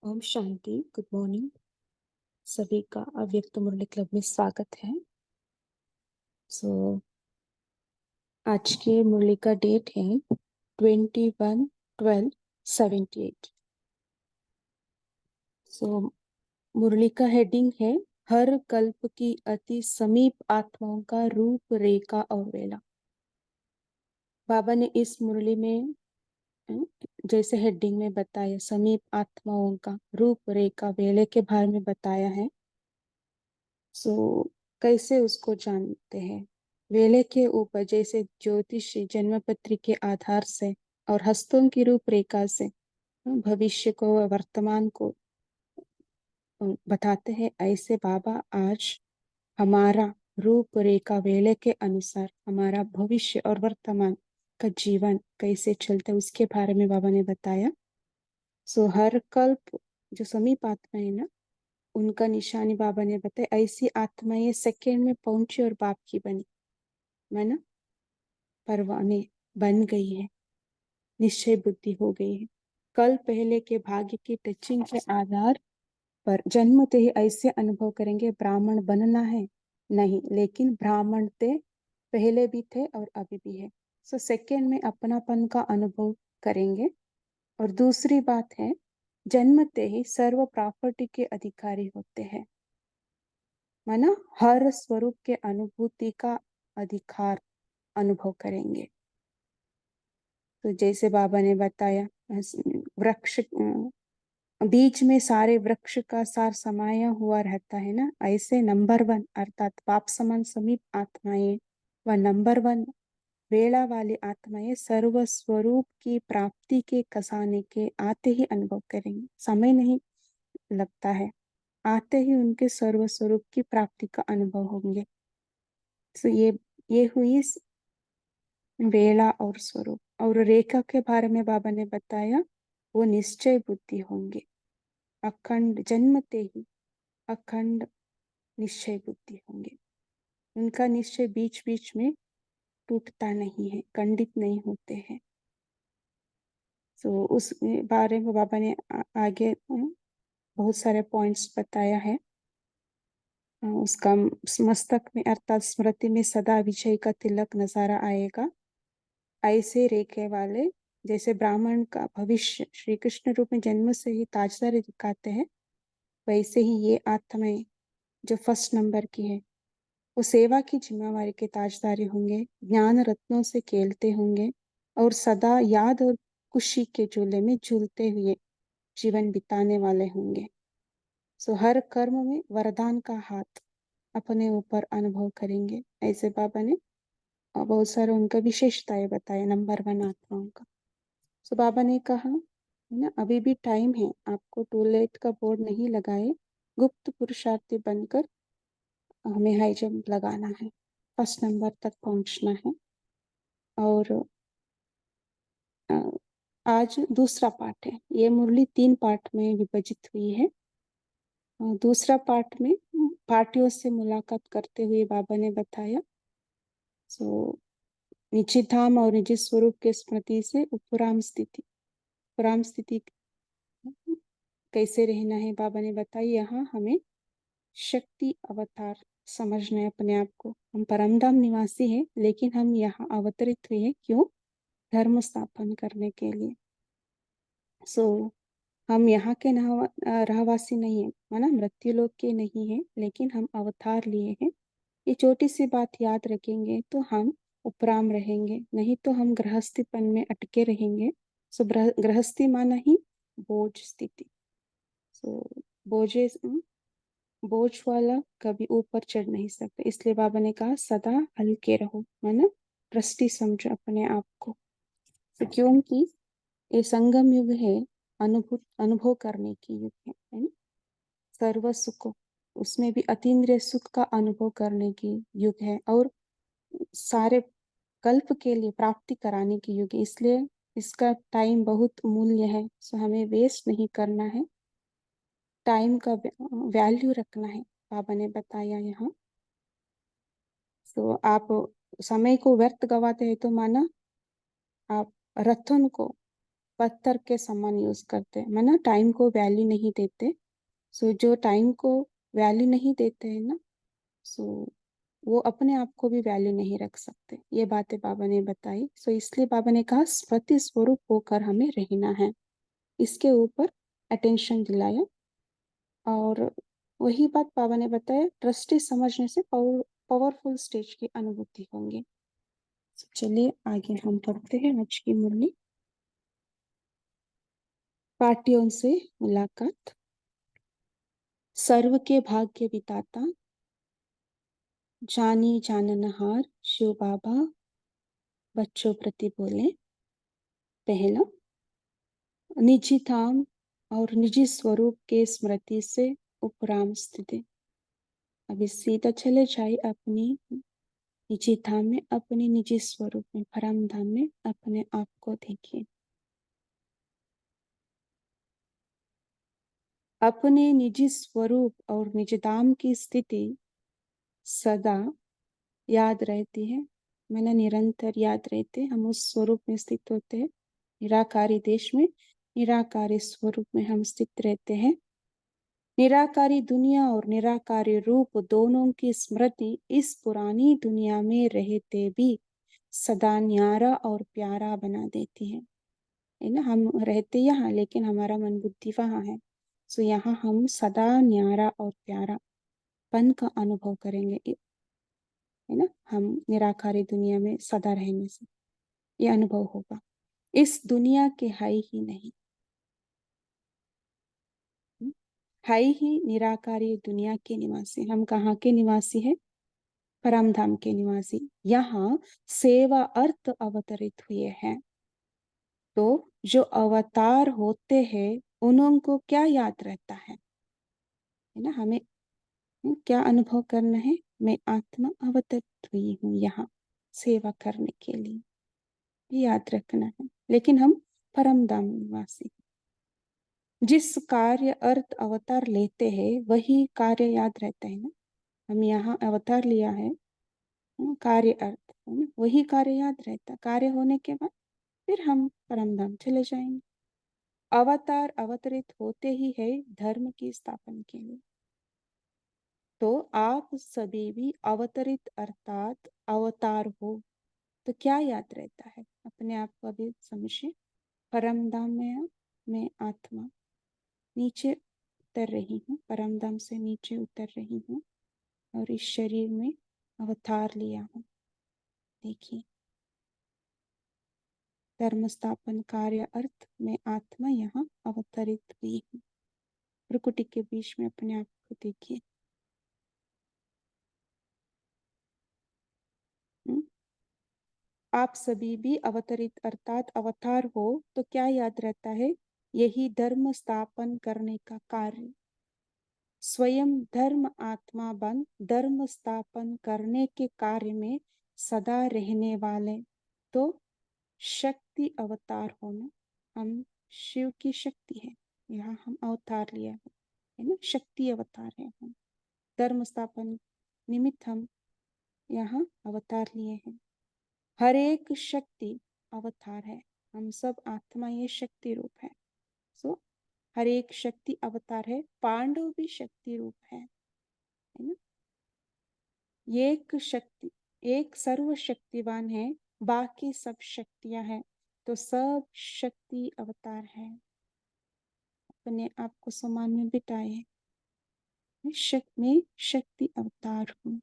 Om Shanti. Good morning. सभी का अव्यक्त मुरली क्लब में स्वागत है। आज के मुरली का डेट है 21/12/78। मुरली का हेडिंग है हर कल्प की अति समीप आत्माओं का रूप रेखा और वेला। बाबा ने इस मुरली में जैसे हेडिंग में बताया समीप आत्माओं का रूप रेखा वेले के बारे में बताया है। कैसे उसको जानते हैं? वेले के ऊपर जैसे ज्योतिषी जन्मपत्री के आधार से और हस्तों की रूपरेखा से भविष्य को वर्तमान को बताते हैं, ऐसे बाबा आज हमारा रूपरेखा वेले के अनुसार हमारा भविष्य और वर्तमान का जीवन कैसे चलता है उसके बारे में बाबा ने बताया। हर कल्प जो समीप आत्मा है ना, उनका निशानी बाबा ने बताया। ऐसी आत्माएं सेकेंड में पहुंची और बाप की बनी, माना परवाने बन गई है, निश्चय बुद्धि हो गई है। कल पहले के भाग्य की टचिंग के आधार पर जन्मते ही ऐसे अनुभव करेंगे ब्राह्मण बनना है नहीं, लेकिन ब्राह्मण थे पहले भी थे और अभी भी है। सेकेंड में अपनापन का अनुभव करेंगे। और दूसरी बात है, जन्मते ही सर्व प्रॉपर्टी के अधिकारी होते हैं, माना हर स्वरूप के अनुभूति का अधिकार अनुभव करेंगे। तो जैसे बाबा ने बताया, वृक्ष बीच में सारे वृक्ष का सार समाया हुआ रहता है ना, ऐसे नंबर 1 अर्थात पाप समान समीप आत्माएं व नंबर 1 वेला वाली आत्माएं सर्व स्वरूप की प्राप्ति के कसाने के आते ही अनुभव करेंगे। समय नहीं लगता है, आते ही उनके सर्व स्वरूप की प्राप्ति का अनुभव होंगे। तो ये हुई वेला और स्वरूप। और रेखा के बारे में बाबा ने बताया, वो निश्चय बुद्धि होंगे, अखंड जन्मते ही अखंड निश्चय बुद्धि होंगे। उनका निश्चय बीच बीच में टूटता नहीं है, खंडित नहीं होते हैं। उस बारे में बाबा ने आगे बहुत सारे पॉइंट्स बताया है। उसका मस्तक में अर्थात स्मृति में सदा विजय का तिलक नजारा आएगा। ऐसे रेखे वाले जैसे ब्राह्मण का भविष्य श्री कृष्ण रूप में जन्म से ही ताजदारी दिखाते हैं, वैसे ही ये आत्माएं जो फर्स्ट नंबर की है वो सेवा की जिम्मेवारी के ताजदारी होंगे, ज्ञान रत्नों से खेलते होंगे और सदा याद और खुशी के झूले में झूलते हुए जीवन बिताने वाले होंगे। हर कर्म में वरदान का हाथ अपने ऊपर अनुभव करेंगे। ऐसे बाबा ने बहुत सारे उनका विशेषताएं बताया नंबर 1 आत्माओं का। बाबा ने कहा है ना, अभी भी टाइम है, आपको टू लेट का बोर्ड नहीं लगाए, गुप्त पुरुषार्थी बनकर हमें हाई जंप लगाना है, फर्स्ट नंबर तक पहुंचना है। और आज दूसरा पार्ट है। ये मुरली 3 पार्ट में विभाजित हुई है। दूसरा पार्ट में पार्टियों से मुलाकात करते हुए बाबा ने बताया निजी धाम और निजी स्वरूप के स्मृति से उपराम स्थिति कैसे रहना है बाबा ने बताया। यहाँ हमें शक्ति अवतार समझना है अपने आप को। हम परमधाम निवासी हैं, लेकिन हम यहाँ अवतरित हुए हैं क्यों? धर्म स्थापन करने के लिए। हम यहाँ के रहवासी नहीं है, माना मृत्यु लोक के नहीं है, लेकिन हम अवतार लिए हैं। ये छोटी सी बात याद रखेंगे तो हम उपराम रहेंगे, नहीं तो हम गृहस्थीपन में अटके रहेंगे। गृहस्थी माना ही बोझ स्थिति। बोझे बोझ वाला कभी ऊपर चढ़ नहीं सकता, इसलिए बाबा ने कहा सदा हल्के रहो, माना ट्रस्टी समझो अपने आप को। क्योंकि ये संगम युग है, अनुभव करने की युग है ना? सर्व सुख, उसमें भी अतीन्द्रिय सुख का अनुभव करने की युग है, और सारे कल्प के लिए प्राप्ति कराने की युग है। इसलिए इसका टाइम बहुत मूल्य है। हमें वेस्ट नहीं करना है, टाइम का वैल्यू रखना है, बाबा ने बताया यहाँ। आप समय को व्यर्थ गवाते हैं तो माना आप रतन को पत्थर के समान यूज करते हैं, माना टाइम को वैल्यू नहीं देते। सो जो टाइम को वैल्यू नहीं देते हैं ना, सो वो अपने आप को भी वैल्यू नहीं रख सकते। ये बातें बाबा ने बताई। सो इसलिए बाबा ने कहा स्मृति स्वरूप होकर हमें रहना है। इसके ऊपर अटेंशन दिलाया। और वही बात बाबा ने बताया, दृष्टि समझने से पावरफुल स्टेज की अनुभूति होंगी। चलिए आगे हम पढ़ते हैं आज की मुरली। पार्टियों से मुलाकात। सर्व के भाग्य विधाता जानी जाननहार शिव बाबा बच्चों प्रति बोले। पहला, निजी धाम और निजी स्वरूप के स्मृति से उपराम स्थिति। अभी सीधा चले जाए अपनी निजी धाम में, अपने निजी स्वरूप में, परम धाम में अपने आप को देखिए। अपने निजी स्वरूप और निज धाम की स्थिति सदा याद रहती है। मैंने निरंतर याद रहते, हम उस स्वरूप में स्थित होते हैं। निराकारी देश में निराकारी स्वरूप में हम स्थित रहते हैं। निराकारी दुनिया और निराकारी रूप दोनों की स्मृति इस पुरानी दुनिया में रहते भी सदा न्यारा और प्यारा बना देती है ना। हम रहते यहाँ लेकिन हमारा मन बुद्धि वहाँ है। सो यहाँ हम सदा न्यारा और प्यारा पन का अनुभव करेंगे, है ना। हम निराकारी दुनिया में सदा रहने से ये अनुभव होगा। इस दुनिया के है ही नहीं, है ही निराकारी दुनिया के निवासी। हम कहाँ के निवासी है? परम धाम के निवासी। यहाँ सेवा अर्थ अवतरित हुए हैं। तो जो अवतार होते हैं उनको क्या याद रहता है ना। हमें क्या अनुभव करना है? मैं आत्मा अवतरित हुई हूँ यहाँ सेवा करने के लिए, याद रखना है। लेकिन हम परम धाम निवासी, जिस कार्य अर्थ अवतार लेते हैं वही कार्य याद रहता है ना। हम यहाँ अवतार लिया है, कार्य अर्थ है ना, वही कार्य याद रहता। कार्य होने के बाद फिर हम परम धाम चले जाएंगे। अवतार अवतरित होते ही है धर्म की स्थापना के लिए। तो आप सभी भी अवतरित अर्थात अवतार हो। तो क्या याद रहता है? अपने आप को अभी समझिए। परम धाम में है, मैं आत्मा नीचे उतर रही हूँ, परम धाम से नीचे उतर रही हूँ और इस शरीर में अवतार लिया हूँ। देखिए, धर्म स्थापन कार्य अर्थ में आत्मा यहाँ अवतरित हुई हूँ। प्रकृति के बीच में अपने आप को देखिए। आप सभी भी अवतरित अर्थात अवतार हो। तो क्या याद रहता है? यही धर्म स्थापन करने का कार्य। स्वयं धर्म आत्मा बन धर्म स्थापन करने के कार्य में सदा रहने वाले। तो शक्ति अवतार होना, हम शिव की शक्ति है, यहाँ हम अवतार लिया है ना। शक्ति अवतार है हम, धर्म स्थापन निमित्त हम यहाँ अवतार लिए हैं। हर एक शक्ति अवतार है। हम सब आत्मा ये शक्ति रूप है। सो हर एक शक्ति अवतार है। पांडव भी शक्ति रूप है ना। एक शक्ति, एक सर्वशक्तिवान है, बाकी सब शक्तियां हैं। तो सब शक्ति अवतार है। अपने आप को समान में बिठाए, मैं शक्ति अवतार हूँ।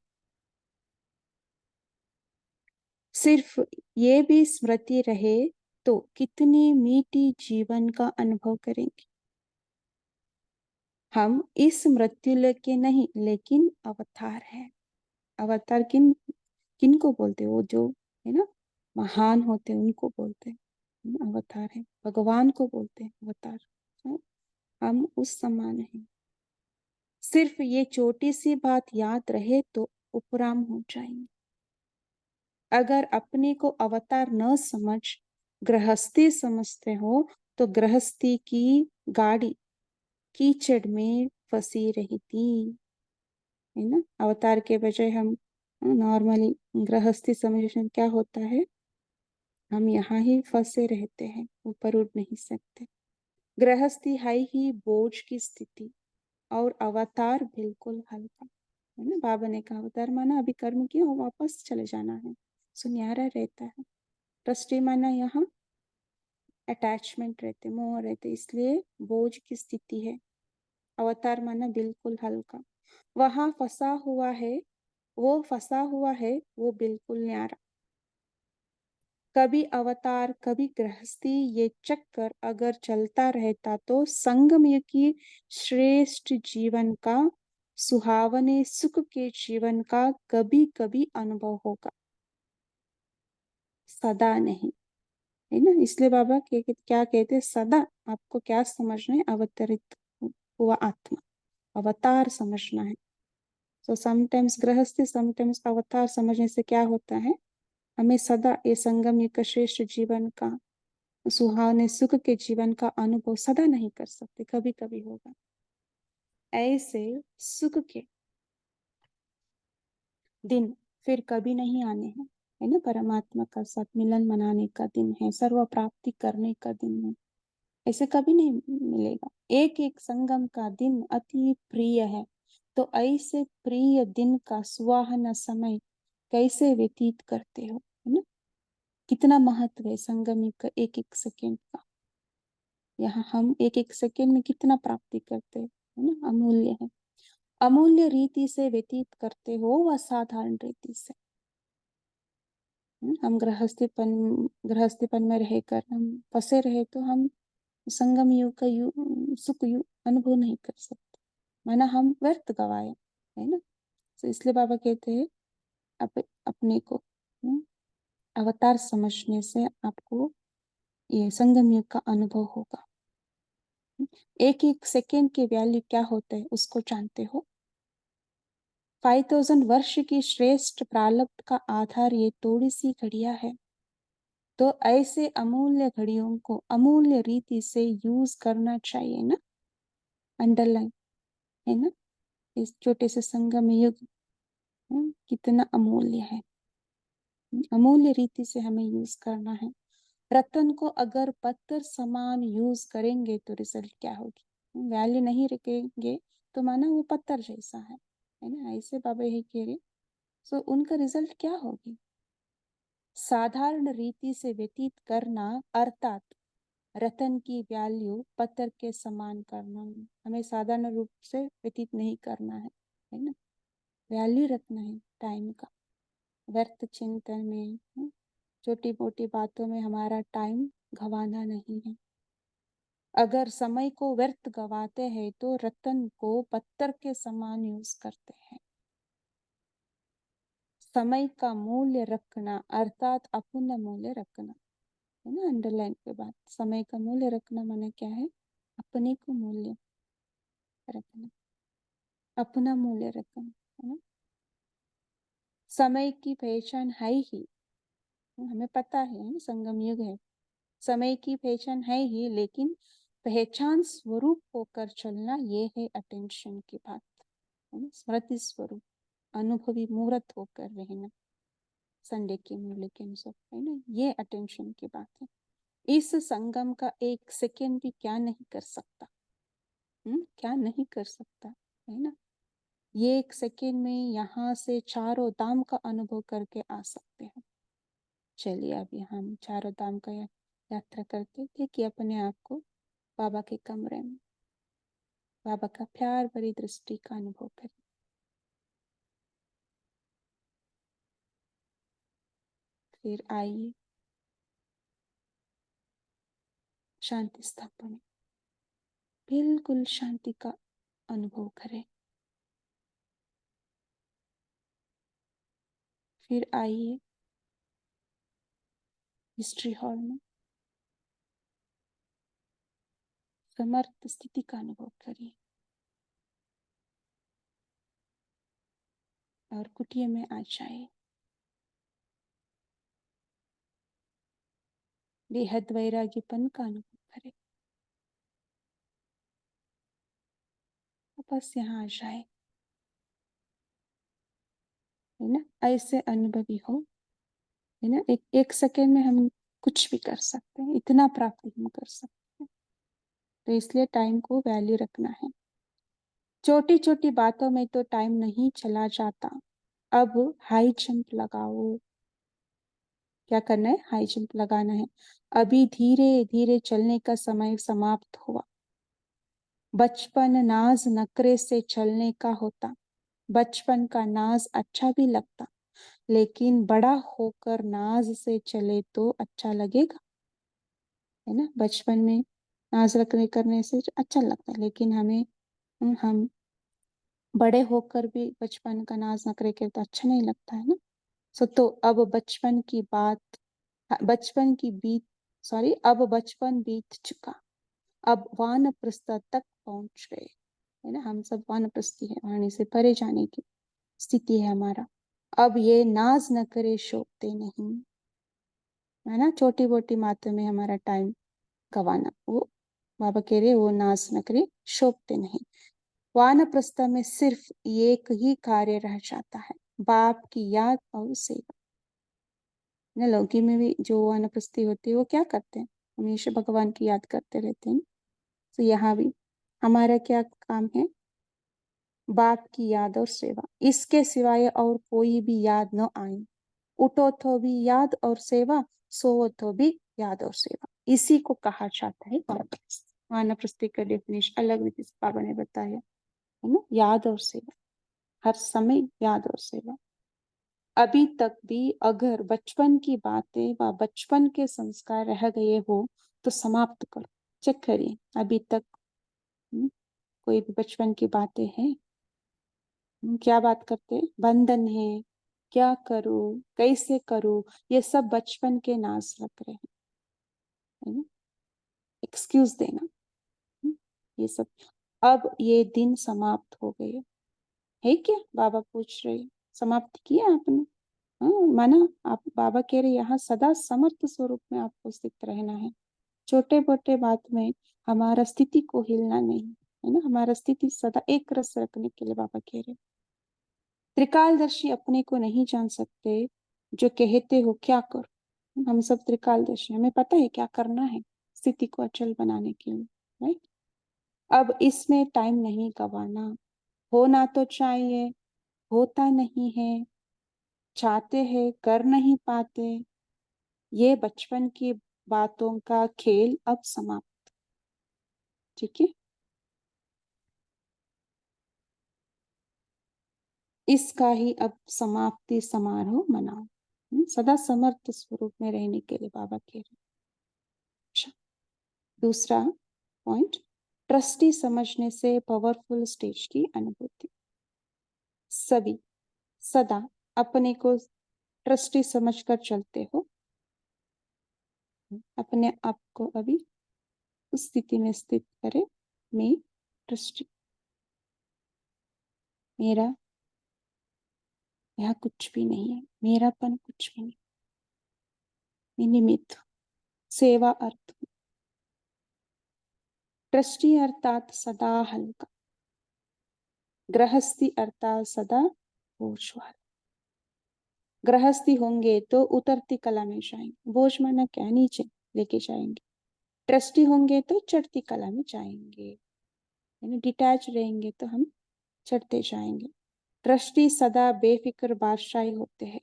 सिर्फ ये भी स्मृति रहे तो कितनी मीठी जीवन का अनुभव करेंगे। हम इस मृत्यु लेके नहीं, लेकिन अवतार है। अवतार किन किन को बोलते हैं? वो जो है ना महान होते हैं उनको बोलते हैं, अवतार है। भगवान को बोलते हैं अवतार। तो हम उस समान हैं। सिर्फ ये छोटी सी बात याद रहे तो उपराम हो जाएंगे। अगर अपने को अवतार न समझ गृहस्थी समझते हो तो गृहस्थी की गाड़ी कीचड़ में फंसी रहती है ना। अवतार के बजाय हम नॉर्मली गृहस्थी समझने क्या होता है? हम यहाँ ही फंसे रहते हैं, ऊपर उड़ नहीं सकते। गृहस्थी है ही बोझ की स्थिति और अवतार बिल्कुल हल्का, है ना। बाबा ने कहा अवतार माना अभी कर्म किया और वापस चले जाना है, सुनहरा रहता है। ट्रस्टी माना यहाँ अटैचमेंट रहते, मोह रहते, इसलिए बोझ की स्थिति है। अवतार माना बिल्कुल हल्का, वहां फंसा हुआ है, वो फंसा हुआ है, वो बिल्कुल न्यारा। कभी अवतार कभी गृहस्थी, ये चक्कर अगर चलता रहता तो संगम युग की श्रेष्ठ जीवन का, सुहावने सुख के जीवन का कभी कभी अनुभव होगा, सदा नहीं, है ना। इसलिए बाबा क्या कहते हैं, सदा आपको क्या समझना है, अवतरित हुआ आत्मा, अवतार समझना है। सो समटाइम्स गृहस्थी, समटाइम्स अवतार समझने से क्या होता है, हमें सदा ये संगम युग का श्रेष्ठ जीवन का, सुहावने सुख के जीवन का अनुभव सदा नहीं कर सकते, कभी कभी होगा। ऐसे सुख के दिन फिर कभी नहीं आने हैं, है ना। परमात्मा का साथ मिलन मनाने का दिन है, सर्व प्राप्ति करने का दिन है, ऐसे कभी नहीं मिलेगा। एक एक संगम का दिन अति प्रिय है, तो ऐसे प्रिय दिन का सुहाना समय कैसे व्यतीत करते हो, है ना। कितना महत्व है संगम का एक एक सेकेंड का। यहाँ हम एक एक सेकेंड में कितना प्राप्ति करते हैं, है ना, अमूल्य है। अमूल्य रीति से व्यतीत करते हो व साधारण रीति से। हम गृहस्थीपन में रहकर हम फंसे रहे तो हम संगम युग का सुख युग अनुभव नहीं कर सकते, माना हम व्यर्थ गवाए, है ना। तो इसलिए बाबा कहते हैं अपने को अवतार समझने से आपको ये संगम युग का अनुभव होगा। एक एक सेकेंड की वैल्यू क्या होता है उसको जानते हो। 5000 वर्ष की श्रेष्ठ प्रारब्ध का आधार ये थोड़ी सी घड़ियां है, तो ऐसे अमूल्य घड़ियों को अमूल्य रीति से यूज करना चाहिए ना। अंडरलाइन, है ना। इस छोटे से संगम युग कितना अमूल्य है, अमूल्य रीति से हमें यूज करना है। रतन को अगर पत्थर समान यूज करेंगे तो रिजल्ट क्या होगी, वैल्यू नहीं रखेंगे तो माना वो पत्थर जैसा है ना। ऐसे बाबा यही कह रहे। सो उनका रिजल्ट क्या होगी, साधारण रीति से व्यतीत करना, अर्थात रतन की वैल्यू पत्थर के समान करना। हमें साधारण रूप से व्यतीत नहीं करना है ना। वैल्यू रखना है टाइम का, व्यर्थ चिंतन में, छोटी मोटी बातों में हमारा टाइम गंवाना नहीं है। अगर समय को व्यर्थ गवाते हैं तो रतन को पत्थर के समान यूज करते हैं। समय का मूल्य रखना अर्थात अपना मूल्य रखना, है ना। अंडरलाइन के बाद समय का मूल्य रखना माने क्या है, अपने को मूल्य रखना, अपना मूल्य रखना, है ना। समय की पहचान है ही, हमें पता है संगम युग है, समय की पहचान है ही, लेकिन पहचान स्वरूप होकर चलना ये है अटेंशन की बात, है ना। स्मृति स्वरूप अनुभवी मूर्त होकर रहना, संडे के मूल्य के अनुसार, है ना। ये अटेंशन की बात है। इस संगम का एक सेकेंड भी क्या नहीं कर सकता, क्या नहीं कर सकता, है ना। ये एक सेकेंड में यहाँ से चारों धाम का अनुभव करके आ सकते हैं। चलिए अभी हम चारों धाम का यात्रा करते थे कि अपने आप को बाबा के कमरे में बाबा का प्यार भरी दृष्टि का अनुभव करें। फिर आइए शांति स्तंभ में बिल्कुल शांति का अनुभव करें। फिर आइए हिस्ट्री हॉल में समर्थ स्थिति का अनुभव करिए और कुटिया में आ जाए। बेहद वैराग्यपन का अनुभव करें, बस यहाँ आ जाए, है ना। ऐसे अनुभवी हो, है ना। एक एक सेकेंड में हम कुछ भी कर सकते हैं, इतना प्राप्ति हम कर सकते हैं। तो इसलिए टाइम को वैल्यू रखना है। छोटी छोटी बातों में तो टाइम नहीं चला जाता। अब हाई जंप लगाओ। क्या करना है? हाई जंप लगाना है। अभी धीरे धीरे चलने का समय समाप्त हुआ। बचपन नाज नखरे से चलने का होता। बचपन का नाज अच्छा भी लगता, लेकिन बड़ा होकर नाज से चले तो अच्छा लगेगा, है ना। बचपन में नाज रखने करने से अच्छा लगता है, लेकिन हम बड़े होकर भी बचपन का नाज नखरे के तो अच्छा नहीं लगता है ना। तो अब बचपन की बात, बचपन की बीत सॉरी अब बचपन बीत चुका। अब वानप्रस्थ तक पहुंच गए, है ना। हम सब वानप्रस्थी है, वाणी से परे जाने की स्थिति है हमारा। अब ये नाज न करे शोभते नहीं, है ना। छोटी मोटी बातों में हमारा टाइम गवाना, वो बाबा कह रहे वो नाज न करे शोभते नहीं। वानप्रस्थ में सिर्फ एक ही कार्य रह जाता है, बाप की याद और सेवा। ना लौकी में भी जो वानप्रस्थी होती है वो क्या करते हैं? हमेशा भगवान की याद करते रहते हैं। तो यहाँ भी हमारा क्या काम है? बाप की याद और सेवा, इसके सिवाय और कोई भी याद न आए। उठो तो भी याद और सेवा, सोओ तो भी याद और सेवा। इसी को कहा जाता है वानप्रस्थ। वानप्रस्थी का डेफिनेशन अलग रीति से बाबा ने बताया, है ना। याद और सेवा, हर समय याद और सेवा। अभी तक भी अगर बचपन की बातें व बचपन के संस्कार रह गए हो तो समाप्त करो। चेक करिए अभी तक कोई भी बचपन की बातें हैं। क्या बात करते हैं? बंधन है, क्या करूं, कैसे करूं, ये सब बचपन के नाज रख रहे हैं, है ना। एक्सक्यूज देना, ये सब। अब ये दिन समाप्त हो गए है क्या? बाबा पूछ रहे, समाप्त किया आपने? हाँ, माना। आप बाबा कह रहे यहाँ सदा समर्थ स्वरूप में आपको स्थित रहना है। छोटे मोटे बात में हमारा स्थिति को हिलना नहीं, है ना। हमारा स्थिति सदा एक रस रखने के लिए बाबा कह रहे। त्रिकालदर्शी अपने को नहीं जान सकते, जो कहते हो क्या करो। हम सब त्रिकालदर्शी, हमें पता है क्या करना है स्थिति को अचल बनाने के लिए, राइट। अब इसमें टाइम नहीं गवाना। होना तो चाहिए, होता नहीं है, चाहते हैं कर नहीं पाते। ये बचपन की बातों का खेल अब समाप्त, ठीक है। इसका ही अब समाप्ति समारोह मनाओ। सदा समर्थ स्वरूप में रहने के लिए बाबा कह रहे। अच्छा, दूसरा पॉइंट, ट्रस्टी समझने से पावरफुल स्टेज की अनुभूति। सभी सदा अपने को ट्रस्टी समझकर चलते हो। अपने आप को अभी उस स्थिति में स्थित करे, मैं ट्रस्टी, मेरा यहाँ कुछ भी नहीं है, मेरापन कुछ भी नहीं, मैं निमित्त, सेवा अर्थ। ट्रस्टी अर्थात सदा हल्का, गृहस्थी अर्थात सदा बोझवाला। गृहस्थी होंगे तो उतरती कला में जाएंगे, बोझ माना क्या, नीचे लेके जाएंगे। ट्रस्टी होंगे तो चढ़ती कला में जाएंगे, यानी डिटैच रहेंगे तो हम चढ़ते जाएंगे। ट्रस्टी सदा बेफिक्र बादशाही होते हैं।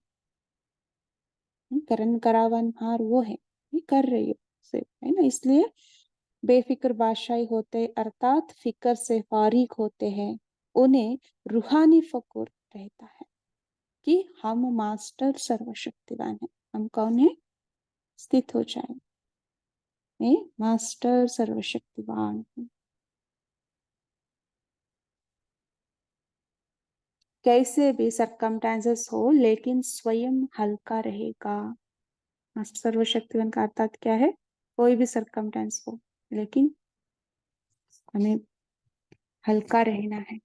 करण करावन हार वो है, ये कर रही हो सिर्फ, है ना। इसलिए बेफिक्र बादशाही होते अर्थात फिक्र से फारिग होते हैं। उन्हें रूहानी फकुर रहता है कि हम मास्टर सर्वशक्तिवान है। हम कौन है? स्थित हो जाए, मैं मास्टर सर्वशक्तिवान हूँ। कैसे भी सरकमस्टेंसेस हो, लेकिन स्वयं हल्का रहेगा। मास्टर सर्वशक्तिवान का अर्थात क्या है? कोई भी सरकमस्टेंस हो, लेकिन हमें हल्का रहना है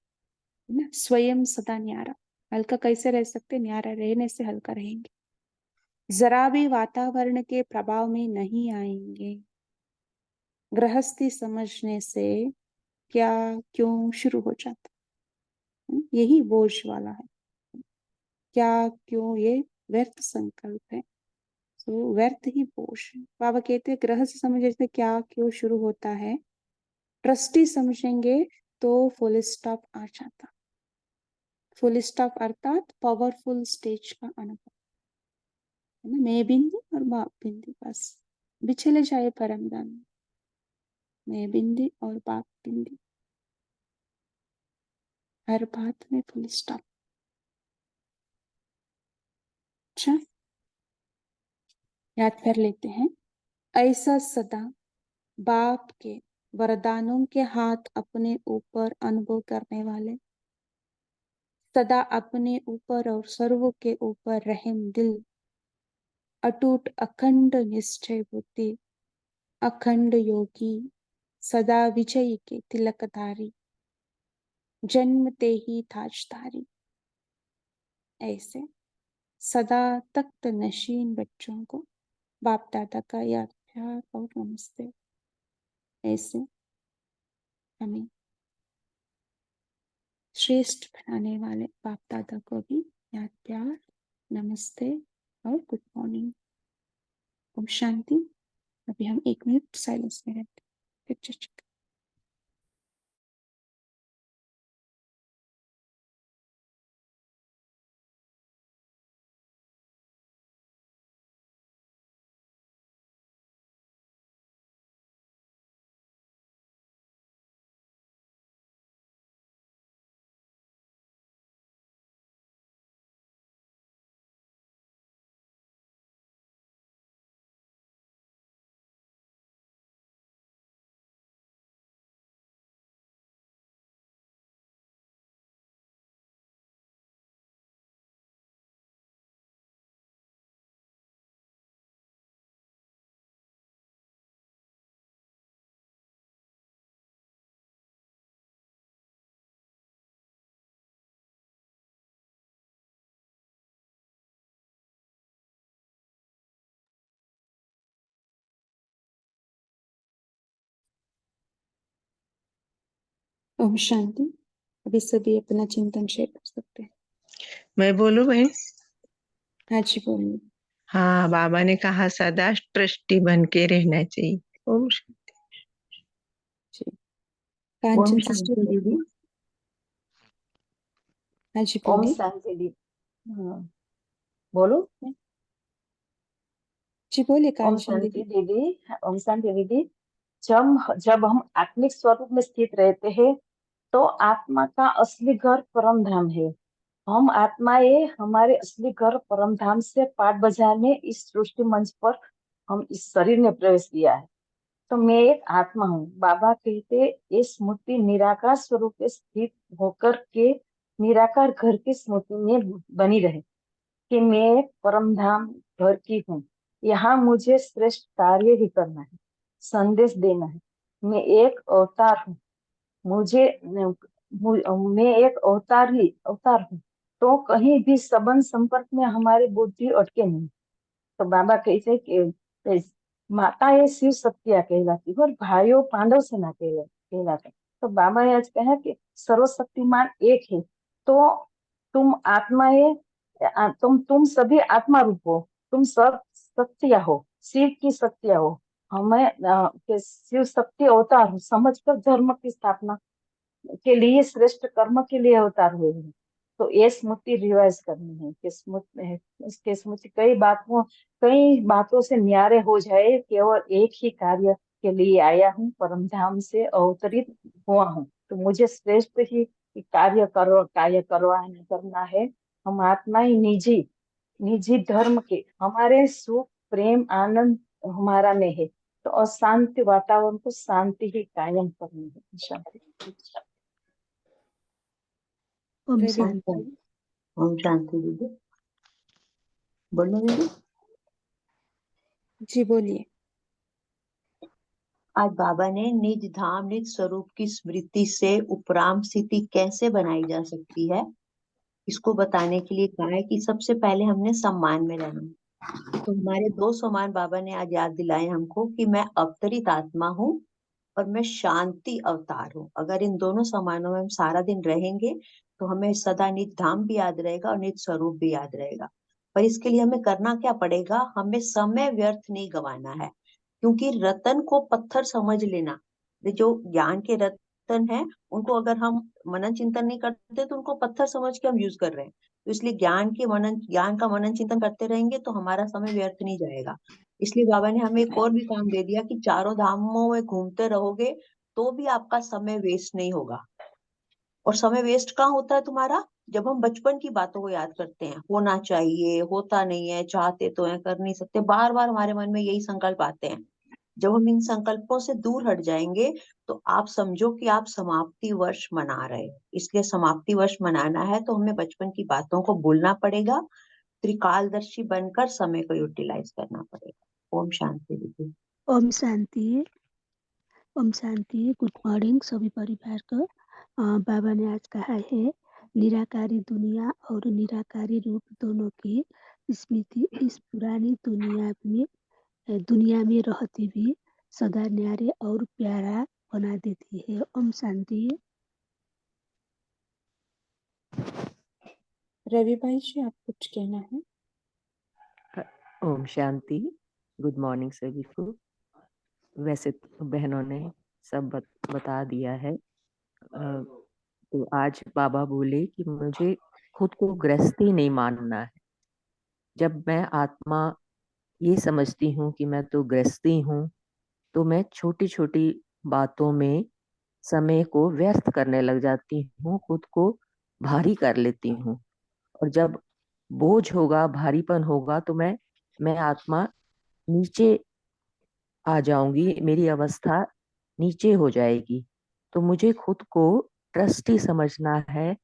ना। स्वयं सदा न्यारा। हल्का कैसे रह सकते? न्यारा रहने से हल्का रहेंगे। जरा भी वातावरण के प्रभाव में नहीं आएंगे। गृहस्थी समझने से क्या क्यों शुरू हो जाता, यही बोझ वाला है। क्या क्यों, ये व्यर्थ संकल्प है। तो व्यर्थ ही बोझ। बाबा कहते हैं रहस्य समझ से क्या क्यों शुरू होता है, ट्रस्टी समझेंगे तो फुल स्टॉप आ जाता। फुल स्टॉप अर्थात पावरफुल स्टेज का अनुभव, है ना। मैं बिंदी और बाप बिंदी, बस बिछले जाए परम धाम में। मैं बिंदी और बाप बिंदी, हर बात में फुल स्टॉप। अच्छा, याद कर लेते हैं। ऐसा सदा बाप के वरदानों के हाथ अपने ऊपर अनुभव करने वाले, सदा अपने ऊपर और सर्वों के ऊपर रहम दिल, अटूट अखंड निश्चय बुद्धि, अखंड योगी, सदा विजयी के तिलकधारी, जन्मते ही ताजधारी, ऐसे सदा तख्त नशीन बच्चों को बाप दादा का याद प्यार और नमस्ते। ऐसे हमें श्रेष्ठ बनाने वाले बाप दादा को भी याद प्यार, नमस्ते और गुड मॉर्निंग। ओम शांति। अभी हम 1 मिनट साइलेंस में रहते हैं, फिर चर्चा। ओम शांति। अभी सभी अपना चिंतन शेयर कर सकते हैं। मैं बोलूं बहन? हाँ जी बोलिए। हाँ, बाबा ने कहा सदा ट्रस्टी बन के रहना चाहिए। ओम जी ओम कांचन सिस्टर शांति दीदी। हाँ जी ओम बोलिए। शांति दीदी। हाँ, बोलो। जी बोलिए ओम कांचन शांति दीदी। दीदी। ओम शांति दीदी। जब जब हम आत्मिक स्वरूप में स्थित रहते हैं तो आत्मा का असली घर परम धाम है। हम आत्माएं हमारे असली घर परम धाम से 5 बाजार में इस सृष्टि मंच पर हम इस शरीर में प्रवेश किया है। तो मैं एक आत्मा हूँ। बाबा कहते ये स्मृति निराकार स्वरूप में स्थित होकर के निराकार घर की स्मृति में बनी रहे कि मैं एक परम धाम घर की हूँ। यहाँ मुझे श्रेष्ठ कार्य ही करना है, संदेश देना है। मैं एक अवतार हूँ। मैं एक अवतार हूँ। तो कहीं भी संबंध संपर्क में हमारी बुद्धि अटके नहीं। तो बाबा कहते हैं कि माता ये शिव शक्तियां कहलाती है और भाइयों पांडव सेना कहलाते हैं। तो बाबा ने आज कहा कि सर्वशक्तिमान एक है। तो तुम आत्माएं, तुम सभी आत्मा रूप हो। तुम सब शक्तियां हो, शिव की शक्तियां हो। हमें कि शिव शक्ति अवतार हो समझकर धर्म की स्थापना के लिए, श्रेष्ठ कर्म के लिए अवतार हुए हैं। तो ये स्मृति रिवाइज करनी है कि स्मृति कई बातों से न्यारे हो जाए। केवल एक ही कार्य के लिए आया हूँ, परम धाम से अवतरित हुआ हूँ। तो मुझे श्रेष्ठ ही कार्य करना है। हम आत्मा ही निजी निजी धर्म के हमारे सुख प्रेम आनंद हमारा में है। तो अशांति वातावरण को शांति ही कायम करनी है। शांति। ओम रवि शांति। ओम शांति दीदी। बोलो दीदी। जी बोलिए। आज बाबा ने निज धाम निज स्वरूप की स्मृति से उपराम स्थिति कैसे बनाई जा सकती है, इसको बताने के लिए कहा है कि सबसे पहले हमने सम्मान में रहना है। तो हमारे 2 सम्मान बाबा ने आज याद दिलाए हमको कि मैं अवतरित आत्मा हूँ और मैं शांति अवतार हूँ। अगर इन दोनों सम्मानों में हम सारा दिन रहेंगे तो हमें सदा निज धाम भी याद रहेगा और निज स्वरूप भी याद रहेगा। पर इसके लिए हमें करना क्या पड़ेगा, हमें समय व्यर्थ नहीं गंवाना है। क्योंकि रतन को पत्थर समझ लेना, ये जो ज्ञान के रतन है उनको अगर हम मनन चिंतन नहीं करते तो उनको पत्थर समझ के हम यूज कर रहे हैं। तो इसलिए ज्ञान का मनन चिंतन करते रहेंगे तो हमारा समय व्यर्थ नहीं जाएगा। इसलिए बाबा ने हमें एक और भी काम दे दिया कि चारों धामों में घूमते रहोगे तो भी आपका समय वेस्ट नहीं होगा। और समय वेस्ट कहाँ होता है तुम्हारा, जब हम बचपन की बातों को याद करते हैं, होना चाहिए, होता नहीं है, चाहते तो है, कर नहीं सकते, बार बार हमारे मन में यही संकल्प आते हैं। जब हम इन संकल्पों से दूर हट जाएंगे तो आप समझो कि आप समाप्ति वर्ष मना रहे हो। इसलिए समाप्ति वर्ष मनाना है तो हमें बचपन की बातों को भूलना पड़ेगा, त्रिकालदर्शी बनकर समय को यूटिलाइज करना पड़ेगा। ओम शांति दीदी। ओम शांति। ओम शांति। गुड मॉर्निंग सभी परिवार को। बाबा ने आज कहा है निराकारी दुनिया और निराकारी रूप दोनों की स्मृति इस पुरानी दुनिया में रहते भी सदा न्यारे और प्यारा बना देती है। ओम शांति। रवि भाई जी, आप कुछ कहना है? ओम शांति। गुड मॉर्निंग सभी को। वैसे तो बहनों ने सब बता दिया है। तो आज बाबा बोले कि मुझे खुद को गृहस्थी नहीं मानना है। जब मैं आत्मा ये समझती हूँ कि मैं तो गृहस्थी हूँ तो मैं छोटी छोटी बातों में समय को व्यर्थ करने लग जाती हूँ, खुद को भारी कर लेती हूँ। और जब बोझ होगा, भारीपन होगा तो मैं आत्मा नीचे आ जाऊंगी, मेरी अवस्था नीचे हो जाएगी। तो मुझे खुद को ट्रस्टी समझना है।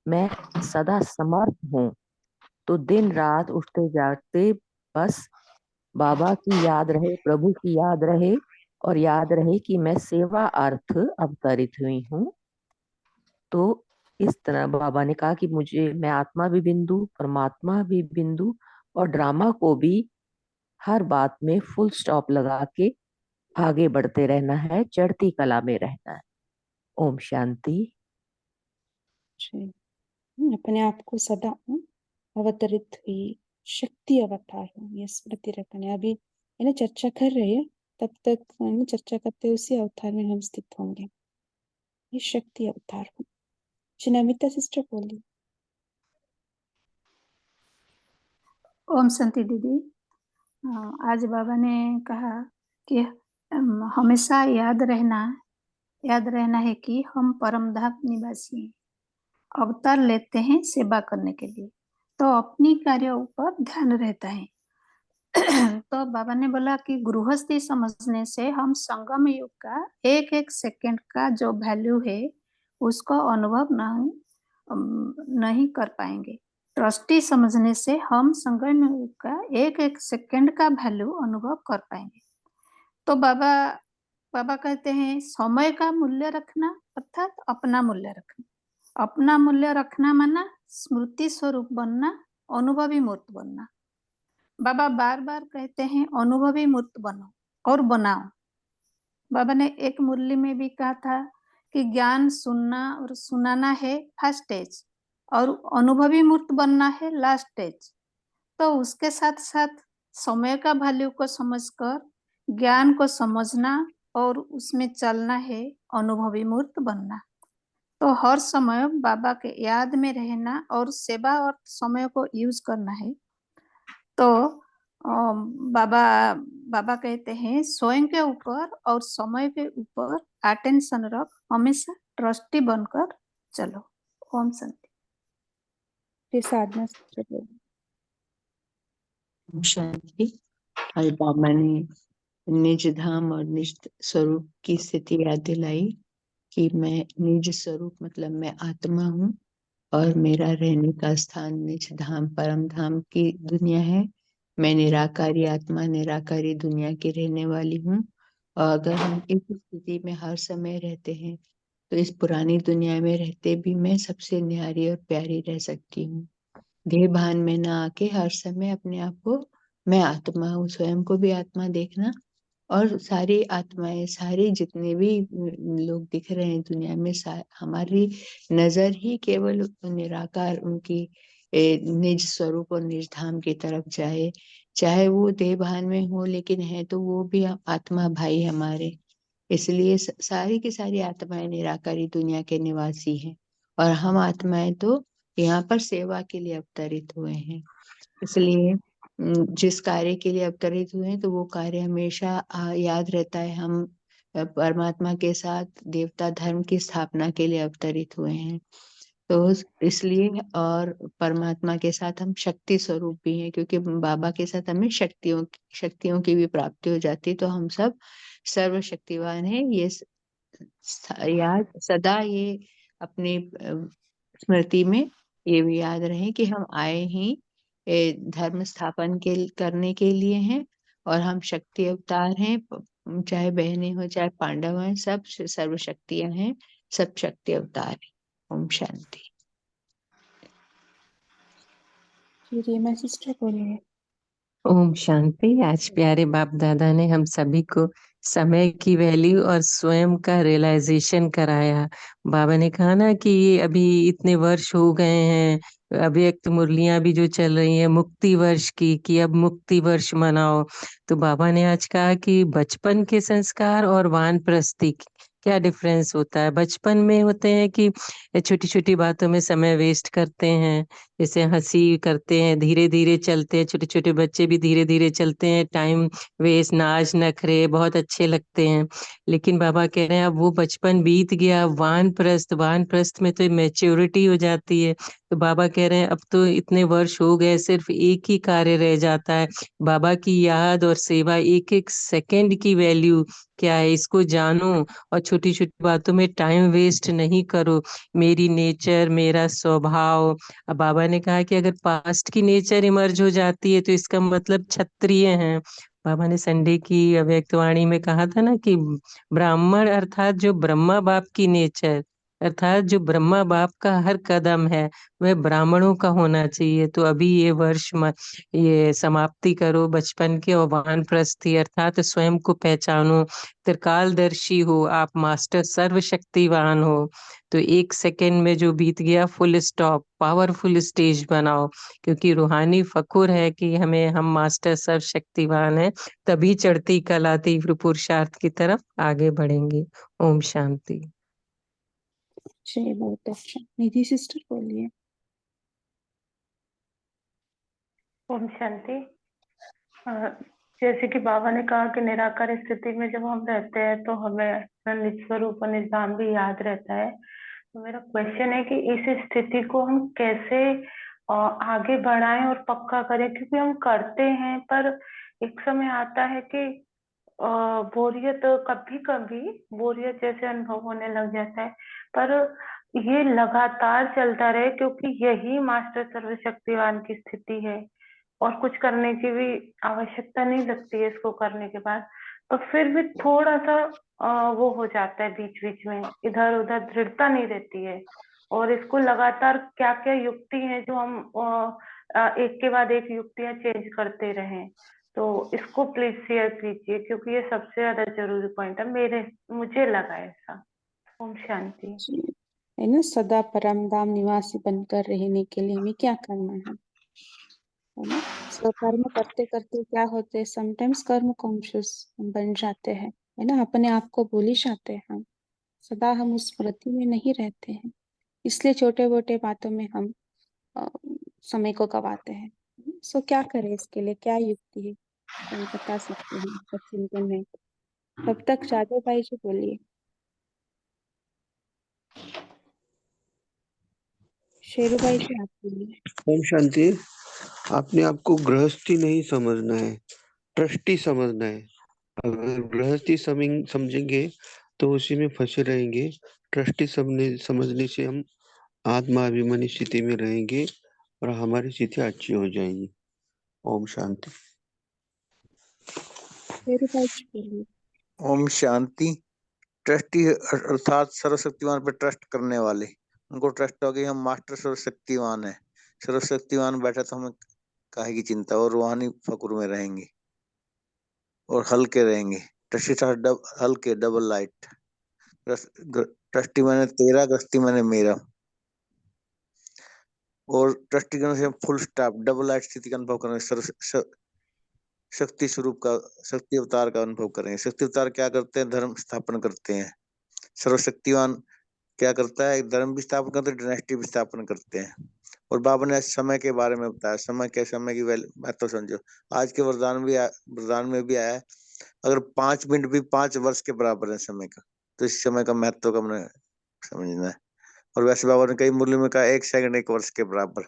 मैं सदा समर्थ हूँ। तो दिन रात उठते जागते बस बाबा की याद रहे, प्रभु की याद रहे, और याद रहे कि मैं सेवा अर्थ अवतरित हुई हूँ। तो इस तरह बाबा ने कहा कि मैं आत्मा भी बिंदु, परमात्मा भी बिंदु, और ड्रामा को भी हर बात में फुल स्टॉप लगा के आगे बढ़ते रहना है, चढ़ती कला में रहना है। ओम शांति। जी। अपने आप को सदा अवतरित हुई शक्ति अवतार हूँ, ये स्मृति रखना। अभी चर्चा कर रहे हैं, तब तक चर्चा करते उसी अवतार में हम स्थित होंगे। ये शक्ति अवतार हूँ। जी, नमिता सिस्टर बोलिए। ओम शांति दीदी। आज बाबा ने कहा कि हमेशा याद रहना है कि हम परमधाम निवासी हैं, अवतार लेते हैं सेवा करने के लिए, तो अपनी कार्यों पर ध्यान रहता है। तो बाबा ने बोला कि गृहस्थी समझने से हम संगम युग का एक एक सेकंड का जो वैल्यू है उसको अनुभव नहीं कर पाएंगे। ट्रस्टी समझने से हम संगम युग का एक एक सेकंड का वैल्यू अनुभव कर पाएंगे। तो बाबा कहते हैं समय का मूल्य रखना अर्थात अपना मूल्य रखना। अपना मूल्य रखना माना स्मृति स्वरूप बनना, अनुभवी मूर्त बनना। बाबा बार बार कहते हैं अनुभवी मूर्त बनो और बनाओ। बाबा ने एक मुरली में भी कहा था कि ज्ञान सुनना और सुनाना है फर्स्ट स्टेज और अनुभवी मूर्त बनना है लास्ट स्टेज। तो उसके साथ साथ समय का वैल्यू को समझकर ज्ञान को समझना और उसमें चलना है, अनुभवी मूर्त बनना। तो हर समय बाबा के याद में रहना और सेवा और समय को यूज करना है। तो बाबा कहते हैं स्वयं के ऊपर और समय के ऊपर अटेंशन रख, हमेशा ट्रस्टी बनकर चलो। ओम शांति। साधना सिस्टर बोलिए। ओम शांति। आज बाबा ने निज धाम और निज स्वरूप की स्थिति याद दिलाई कि मैं निज स्वरूप मतलब मैं आत्मा हूँ और मेरा रहने का स्थान निज धाम परम धाम की दुनिया है। मैं निराकारी आत्मा, निराकारी दुनिया की रहने वाली हूँ। और अगर हम इस स्थिति में हर समय रहते हैं तो इस पुरानी दुनिया में रहते भी मैं सबसे न्यारी और प्यारी रह सकती हूँ। देह भान में ना आके हर समय अपने आप को मैं आत्मा हूँ, स्वयं को भी आत्मा देखना। और सारी आत्माएं, सारे जितने भी लोग दिख रहे हैं दुनिया में, हमारी नजर ही केवल निराकार उनकी निज स्वरूप और निज धाम की तरफ जाए। चाहे वो देह भान में हो, लेकिन है तो वो भी आत्मा भाई हमारे। इसलिए सारी की सारी आत्माएं निराकारी दुनिया के निवासी हैं, और हम आत्माएं तो यहाँ पर सेवा के लिए अवतरित हुए हैं। इसलिए जिस कार्य के लिए अवतरित हुए हैं तो वो कार्य हमेशा याद रहता है। हम परमात्मा के साथ देवता धर्म की स्थापना के लिए अवतरित हुए हैं। तो इसलिए, और परमात्मा के साथ हम शक्ति स्वरूप भी हैं, क्योंकि बाबा के साथ हमें शक्तियों की भी प्राप्ति हो जाती है। तो हम सब सर्वशक्तिवान हैं। ये याद सदा ये अपनी स्मृति में ये भी याद रहे कि हम आए ही धर्म स्थापन करने के लिए हैं, और हम शक्ति अवतार हैं। चाहे बहनें हो चाहे पांडव हैं, सब सर्वशक्तियां हैं, सब शक्ति अवतार हैं। ओम शांति। जी रीमा सिस्टर बोलिए। ओम शांति। आज प्यारे बाप दादा ने हम सभी को समय की वैल्यू और स्वयं का रियलाइजेशन कराया। बाबा ने कहा ना कि ये अभी इतने वर्ष हो गए हैं, अव्यक्त मुरलियां भी जो चल रही हैं मुक्ति वर्ष की, कि अब मुक्ति वर्ष मनाओ। तो बाबा ने आज कहा कि बचपन के संस्कार और वानप्रस्थी क्या डिफरेंस होता है। बचपन में होते हैं कि छोटी छोटी बातों में समय वेस्ट करते हैं, जैसे हंसी करते हैं, धीरे धीरे चलते हैं, छोटे छोटे बच्चे भी धीरे धीरे चलते हैं, टाइम वेस्ट, नाच नखरे बहुत अच्छे लगते हैं। लेकिन बाबा कह रहे हैं अब वो बचपन बीत गया, वानप्रस्थ में तो मैच्योरिटी हो जाती है। तो बाबा कह रहे हैं अब तो इतने वर्ष हो गए, सिर्फ एक ही कार्य रह जाता है, बाबा की याद और सेवा। एक एक सेकंड की वैल्यू क्या है इसको जानो, और छोटी छोटी बातों में टाइम वेस्ट नहीं करो। मेरी नेचर, मेरा स्वभाव। अब बाबा ने कहा कि अगर पास्ट की नेचर इमर्ज हो जाती है तो इसका मतलब क्षत्रिय हैं। बाबा ने संडे की अव्यक्तवाणी में कहा था ना कि ब्राह्मण अर्थात जो ब्रह्मा बाप की नेचर, अर्थात जो ब्रह्मा बाप का हर कदम है वह ब्राह्मणों का होना चाहिए। तो अभी ये वर्ष ये समाप्ति करो बचपन के, और वानप्रस्थी अर्थात स्वयं को पहचानो, त्रिकालदर्शी हो आप, मास्टर सर्वशक्तिवान हो। तो एक सेकंड में जो बीत गया फुल स्टॉप, पावरफुल स्टेज बनाओ, क्योंकि रूहानी फकुर है कि हम मास्टर सर्वशक्तिवान हैं, तभी चढ़ती कला तीव्र पुरुषार्थ की तरफ आगे बढ़ेंगे। ओम शांति। जी बहुत अच्छा। निधि सिस्टर बोलिए। ओम शांति। जैसे कि बाबा ने कहा कि निराकार स्थिति में जब हम रहते हैं तो हमें अपना निज स्वरूप और निज धाम भी याद रहता है। तो मेरा क्वेश्चन है कि इस स्थिति को हम कैसे आगे बढ़ाएं और पक्का करें, क्योंकि हम करते हैं पर एक समय आता है कि बोरियत, कभी कभी बोरियत जैसे अनुभव होने लग जाता है। पर ये लगातार चलता रहे, क्योंकि यही मास्टर सर्वशक्तिवान की स्थिति है और कुछ करने की भी आवश्यकता नहीं लगती है इसको करने के बाद। तो फिर भी थोड़ा सा वो हो जाता है, बीच बीच में इधर उधर दृढ़ता नहीं रहती है। और इसको लगातार क्या क्या युक्ति है जो हम एक के बाद एक युक्तियां चेंज करते रहें। तो इसको प्लीज शेयर कीजिए, क्योंकि ये सबसे ज्यादा जरूरी पॉइंट है, मुझे लगा ऐसा। ओम शांति। है ना, सदा परम धाम निवासी बनकर रहने के लिए हमें क्या करना है ना। स्वकर्म करते करते क्या होते हैं, समटाइम्स कर्म कॉन्शियस बन जाते हैं, है ना, अपने आप को भूल ही जाते हैं हम। सदा हम उस स्मृति में नहीं रहते हैं, इसलिए छोटे मोटे बातों में हम अ, समय को गवाते हैं। सो क्या करें, इसके लिए क्या युक्ति है, कोई बता सकते हैं आपका चिंतन है? तब तक जादव भाई जी बोलिए। शेरू भाई जी आप बोलिए। ओम शांति। आपने आपको गृहस्थी नहीं समझना है, ट्रस्टी समझना है। अगर गृहस्थी समझेंगे तो उसी में फंसे रहेंगे। ट्रस्टी समझने से हम आत्माभिमानी स्थिति में रहेंगे और हमारी स्थिति अच्छी हो जाएगी। ओम शांति। शेरू भाई जी बोलिए। ओम शांति। ट्रस्टी अर्थात सर्वशक्तिवान पर ट्रस्ट करने वाले, उनको ट्रस्ट हो गई हम मास्टर सर्वशक्तिवान है, सर्वशक्तिवान बैठा तो हमें काहे की चिंता, और रूहानी फकुर में रहेंगे और हल्के रहेंगे। ट्रस्टी हल्के, डबल लाइट। ट्रस्टी मैंने तेरा, गृहस्थी मैंने मेरा। और दृष्टिकोण से फुल स्टॉप डबल लाइट स्थिति का अनुभव करेंगे। शक्ति स्वरूप का, शक्ति अवतार का अनुभव करेंगे। शक्ति अवतार क्या करते हैं? धर्म स्थापन करते हैं। सर्वशक्तिवान क्या करता है? धर्म भी स्थापन करते हैं, डायनेस्टी भी स्थापन करते हैं। और बाबा ने समय के बारे में बताया, समय की महत्व समझो। आज के वरदान में भी आया है, अगर 5 मिनट भी 5 वर्ष के बराबर है समय का, तो इस समय का महत्व का हमने समझना है। और वैसे बाबा ने कई मूल्य में कहा 1 सेकंड 1 वर्ष के बराबर।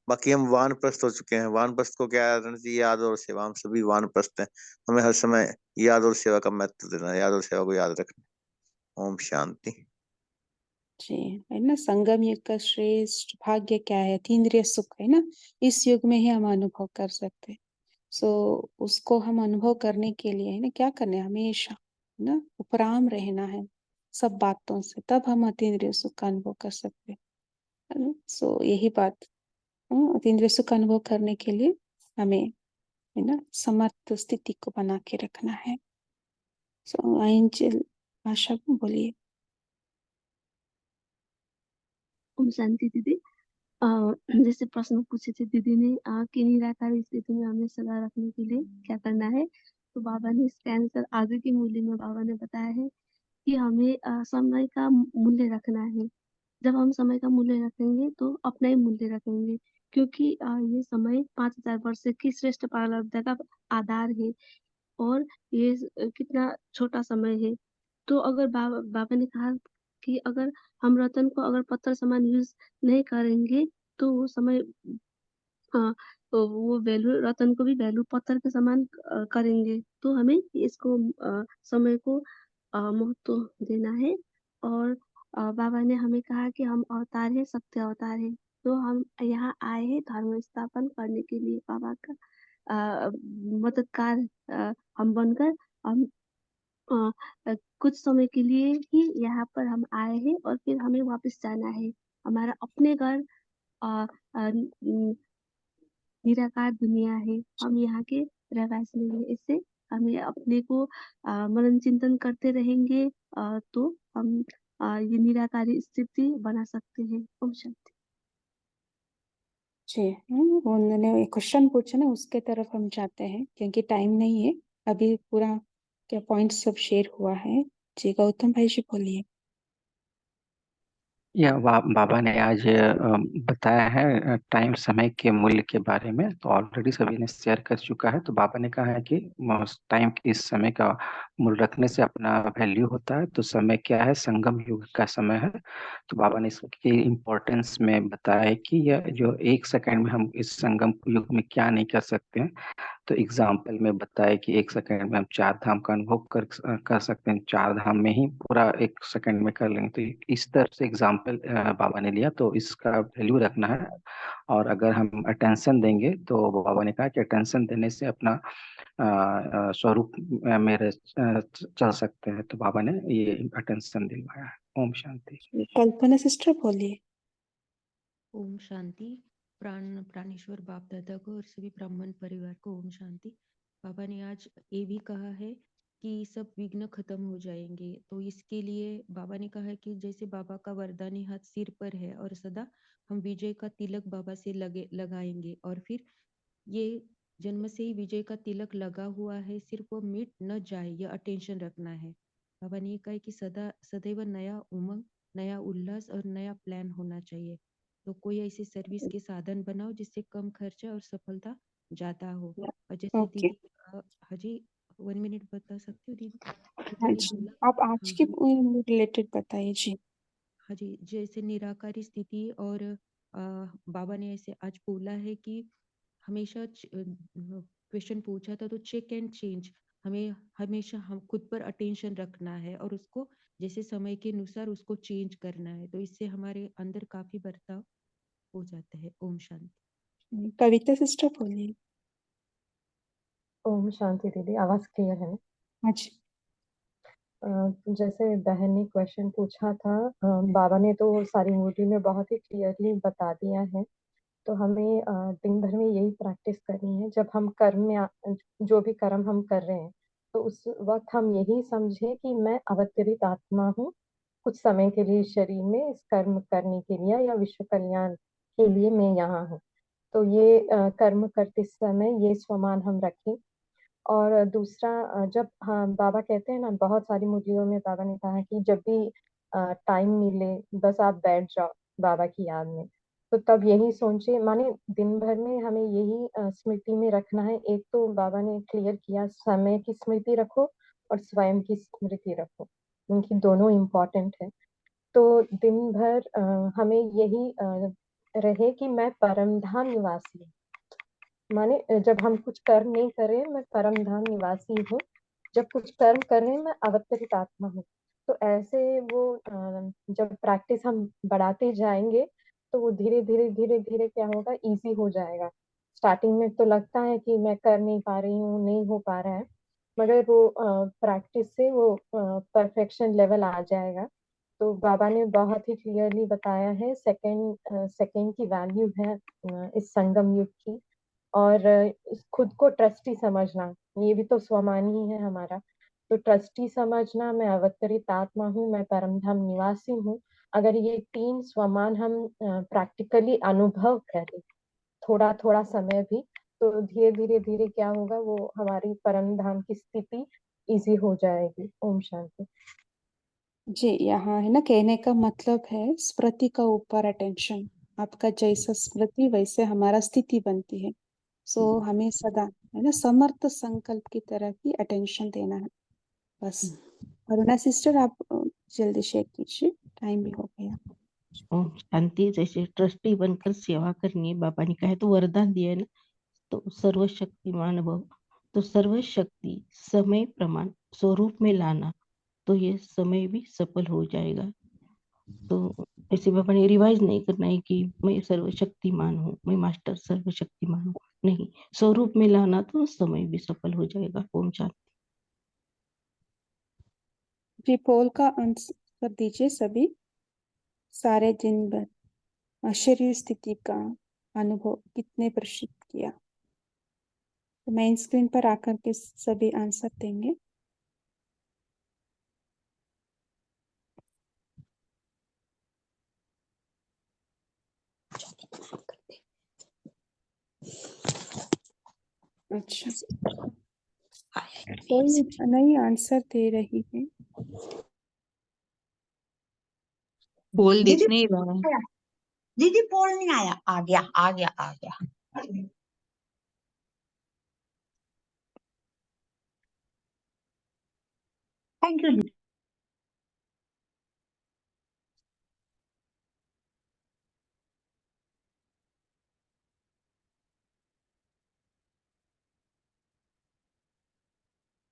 बाकी हम वानप्रस्थ हो चुके हैं। वानप्रस्थ को क्या करना चाहिए? याद और सेवा। हम सभी वानप्रस्थ हैं। हमें हर समय याद और सेवा का महत्व देना है, याद और सेवा को याद रखना। ओम शांति। जी, है ना। संगम युग का श्रेष्ठ भाग्य क्या है? अतीन्द्रिय सुख, है ना। इस युग में ही हम अनुभव कर सकते हैं। सो उसको हम अनुभव करने के लिए, है ना, क्या करना है? हमेशा, है ना, उपराम रहना है सब बातों से, तब हम अतीन्द्रिय सुख का अनुभव कर सकते हैं, है ना। सो यही बात, अतीन्द्रिय सुख का अनुभव करने के लिए हमें, है ना, समर्थ स्थिति को बना के रखना है। सो एंजल आशा बोलिए। ओम शांति दीदी। जैसे प्रश्न पूछे थे दीदी ने कि निराकार स्थिति में हमें सदा रखने के लिए क्या करना है, तो बाबा ने इसका आंसर आगे की मूल्य में बाबा ने बताया है कि हमें समय का मूल्य रखना है। जब हम समय का मूल्य रखेंगे तो अपना ही मूल्य रखेंगे, क्योंकि ये समय 5000 वर्ष की श्रेष्ठ प्रारब्ध का आधार है और ये कितना छोटा समय है। तो अगर बाबा ने कहा कि अगर हम रतन को अगर पत्थर समान यूज नहीं करेंगे तो वो समय तो वो वैल्यू, रतन को भी वैल्यू पत्थर के समान करेंगे। तो हमें इसको समय को महत्व देना है। और बाबा ने हमें कहा कि हम अवतार है, सत्य अवतार है। तो हम यहाँ आए हैं धर्म स्थापन करने के लिए। बाबा का मददगार हम बनकर हम कुछ समय के लिए ही यहाँ पर हम आए हैं और फिर हमें वापस जाना है। हमारा अपने घर अ, अ, निराकार दुनिया है, हम यहाँ के रहवासी नहीं है। इससे हमें अपने को मनन चिंतन करते रहेंगे तो हम ये निराकारी स्थिति बना सकते हैं। ओम शांति। जी, उन्होंने एक क्वेश्चन पूछा ना, उसके तरफ हम जाते हैं क्योंकि टाइम नहीं है अभी। पूरा क्या पॉइंट सब शेयर हुआ है। जी, गौतम भाई जी बोलिए। या बाबा ने आज बताया है टाइम, समय के मूल्य के बारे में। तो ऑलरेडी सभी ने शेयर कर चुका है। तो बाबा ने कहा है कि टाइम, इस समय का मूल्य रखने से अपना वैल्यू होता है। तो समय क्या है? संगम युग का समय है। तो बाबा ने इसकी इम्पोर्टेंस में बताया है कि यह जो 1 सेकंड में हम इस संगम युग में क्या नहीं कर सकते हैं। तो एग्जाम्पल में बताया कि 1 सेकंड में हम 4 धाम का अनुभव कर सकते हैं। 4 धाम में ही पूरा 1 सेकंड में कर लेंगे। तो इस तरह से एग्जाम्पल बाबा ने लिया, तो इसका वैल्यू रखना है। और अगर हम अटेंशन देंगे, तो बाबा ने कहा कि अटेंशन देने से अपना स्वरूप में चल सकते हैं। तो बाबा ने ये अटेंशन दिलवाया है। ओम शांति। कल्पना सिस्टर बोलिए। ओम शांति। प्राणेश्वर बाप दादा को और सभी ब्राह्मण परिवार को ओम शांति। बाबा ने आज ये भी कहा है कि सब विघ्न खत्म हो जाएंगे। तो इसके लिए बाबा ने कहा है कि जैसे बाबा का वरदानी हाथ सिर पर है और सदा हम विजय का तिलक बाबा से लगाएंगे। और फिर ये जन्म से ही विजय का तिलक लगा हुआ है, सिर्फ वो मिट न जाए, यह अटेंशन रखना है। बाबा ने कहा कि सदैव नया उमंग, नया उल्लास और नया प्लान होना चाहिए। तो कोई ऐसी सर्विस के साधन बनाओ जिससे कम खर्चा और सफलता ज्यादा हो। और जैसे ओके, दीदी हाजी 1 मिनट बता सकती हो दीदी? तो हाँ दीदी जी, बोला आप आज के रिलेटेड बताइए जी। हाँ जी, जैसे निराकारी स्थिति और बाबा ने ऐसे आज बोला है कि हमेशा क्वेश्चन पूछा था तो चेक एंड चेंज, हमें हमेशा हम खुद पर अटेंशन रखना है और उसको जैसे समय के अनुसार उसको चेंज करना है। तो इससे हमारे अंदर काफी बदलाव हो जाता है। ओम शांति। कविता सिस्टर बोलिए। ओम शांति दीदी, आवाज क्लियर है ना? हाँ जी। जैसे बहन ने क्वेश्चन पूछा था, बाबा ने तो सारी मूर्ति में बहुत ही क्लियरली बता दिया है। तो हमें दिन भर में यही प्रैक्टिस करनी है। जब हम कर्म में जो भी कर्म हम कर रहे हैं, तो उस वक्त हम यही समझे कि मैं अवतरित आत्मा हूँ कुछ समय के लिए शरीर में, इस कर्म करने के लिए या विश्व कल्याण के लिए मैं यहाँ हूँ। तो ये कर्म करते समय ये स्वमान हम रखें। और दूसरा जब हाँ बाबा कहते हैं ना, बहुत सारी मुरलियों में बाबा ने कहा कि जब भी टाइम मिले बस आप बैठ जाओ बाबा की याद में। तो तब यही सोचे, माने दिन भर में हमें यही स्मृति में रखना है। एक तो बाबा ने क्लियर किया समय की स्मृति रखो और स्वयं की स्मृति रखो, उनकी दोनों इम्पोर्टेंट है। तो दिन भर हमें यही रहे कि मैं परम धाम निवासी हूँ। माने जब हम कुछ कर्म नहीं कर रहे मैं परम धाम निवासी हूँ, जब कुछ कर्म कर रहे हैं मैं अवतरित आत्मा हूँ। तो ऐसे वो जब प्रैक्टिस हम बढ़ाते जाएंगे तो वो धीरे धीरे धीरे धीरे क्या होगा, इजी हो जाएगा। स्टार्टिंग में तो लगता है कि मैं कर नहीं पा रही हूँ, नहीं हो पा रहा है, मगर वो प्रैक्टिस से वो परफेक्शन लेवल आ जाएगा। तो बाबा ने बहुत ही क्लियरली बताया है सेकंड की वैल्यू है इस संगम युग की। और खुद को ट्रस्टी समझना, ये भी तो स्वमान ही है हमारा। तो ट्रस्टी समझना, मैं अवतरित आत्मा हूँ, मैं परमधाम निवासी हूँ। अगर ये 3 स्वमान हम प्रैक्टिकली अनुभव करें थोड़ा थोड़ा समय भी, तो धीरे धीरे धीरे क्या होगा, वो हमारी परम धाम की स्थिति इजी हो जाएगी। ओम शांति। जी, यहाँ है ना, कहने का मतलब है स्मृति का ऊपर अटेंशन। आपका जैसा स्मृति वैसे हमारा स्थिति बनती है। सो हमें सदा है ना समर्थ संकल्प की तरह की अटेंशन देना है बस। अरुणा सिस्टर आप जल्दी शेयर कीजिए, टाइम भी हो गया। ओम शांति। जैसे ट्रस्टी बनकर सेवा करनी है, बाबा ने कहा है, तो वरदान दिया है ना, तो सर्वशक्तिमान भव, तो सर्वशक्ति समय प्रमाण स्वरूप में लाना, तो ये समय भी सफल हो जाएगा। तो ऐसे बाबा ने रिवाइज नहीं करना है कि मैं सर्वशक्तिमान हूँ, मैं मास्टर सर्वशक्तिमान हूँ, नहीं, स्वरूप में लाना तो समय भी सफल हो जाएगा। ओम शांति। जी, पोल का आंसर दीजिए सभी। सारे दिन भर शरीर स्थिति का अनुभव कितने प्रतिशत किया? तो मेन स्क्रीन पर आकर के सभी आंसर देंगे। अच्छा, कोई नहीं आंसर दे रही है। बोल दिख दीदी नहीं रहा है। आया, दीदी पोल नहीं आया, आ गया आ गया आ गया। थैंक यू दीदी।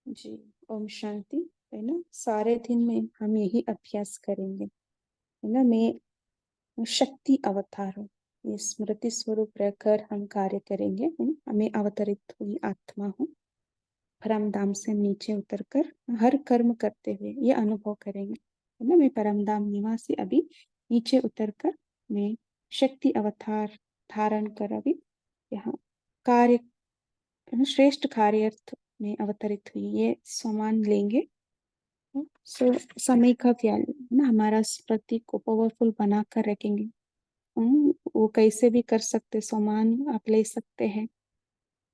जी, ओम शांति। है ना, सारे दिन में हम यही अभ्यास करेंगे, है ना। मैं शक्ति अवतार हूँ, ये स्मृति स्वरूप रहकर हम कार्य करेंगे, है ना। मैं अवतरित हुई आत्मा हूँ, परमधाम से नीचे उतरकर हर कर्म करते हुए ये अनुभव करेंगे, है ना। मैं परमधाम निवासी अभी नीचे उतरकर मैं शक्ति अवतार धारण कर अभी यहाँ कार्य, श्रेष्ठ कार्यार्थ में अवतरित हुई, ये सम्मान लेंगे। सो समय का वैल्यू है ना, हमारा स्मृति को पावरफुल बना कर रखेंगे। वो कैसे भी कर सकते, सम्मान आप ले सकते हैं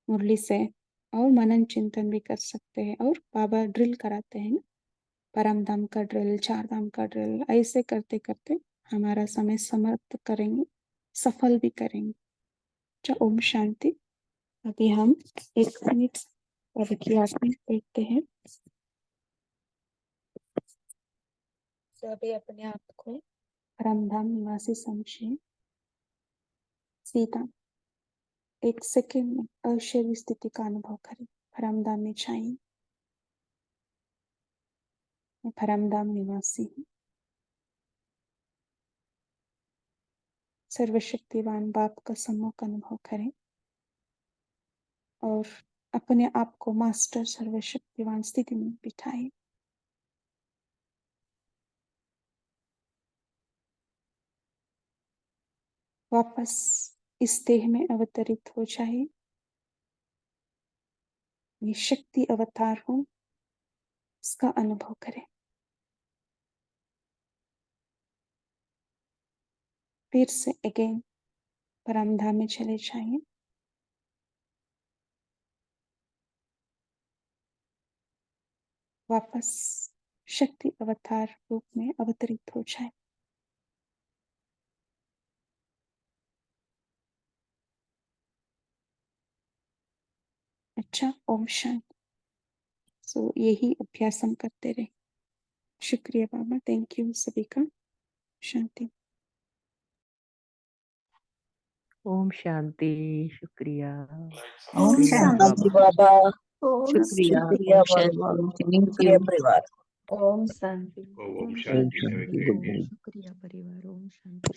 मुरली से, और मनन चिंतन भी कर सकते हैं। और बाबा ड्रिल कराते हैं ना, परम धाम का ड्रिल, चार धाम का ड्रिल, ऐसे करते करते हमारा समय समर्थ करेंगे, सफल भी करेंगे। अच्छा, ओम शांति। अभी हम 1 मिनट और की आज्ञा देखते हैं। सभी अपने आप को परमधाम निवासी समझिए। सीधा 1 सेकेंड में अशरीर स्थिति का अनुभव करें। परमधाम में जाइए। मैं परमधाम निवासी हूँ। सर्वशक्तिवान बाप का सम्मुख अनुभव करें और अपने आप को मास्टर सर्वशक्तिवान स्थिति में बिठाएं। वापस इस देह में अवतरित हो जाए। मैं शक्ति अवतार हूँ, इसका अनुभव करें। फिर से अगेन परमधाम में चले जाइए। वापस शक्ति अवतार रूप में अवतरित हो जाए। अच्छा, ओम शांति। सो यही अभ्यास हम करते रहे। शुक्रिया बाबा, थैंक यू सभी का। शांति। ओम शांति। शुक्रिया। ओम शुक्रिया शांति। बाबा। ओम शुक्रिया। शुक्रिया ओम बाबा, शांति। थैंक शुक्रिया यू। परिवार। ओम शांति। ओम ओम शांति। शांति। Good night. शुक्रिया परिवार। ओम शांति।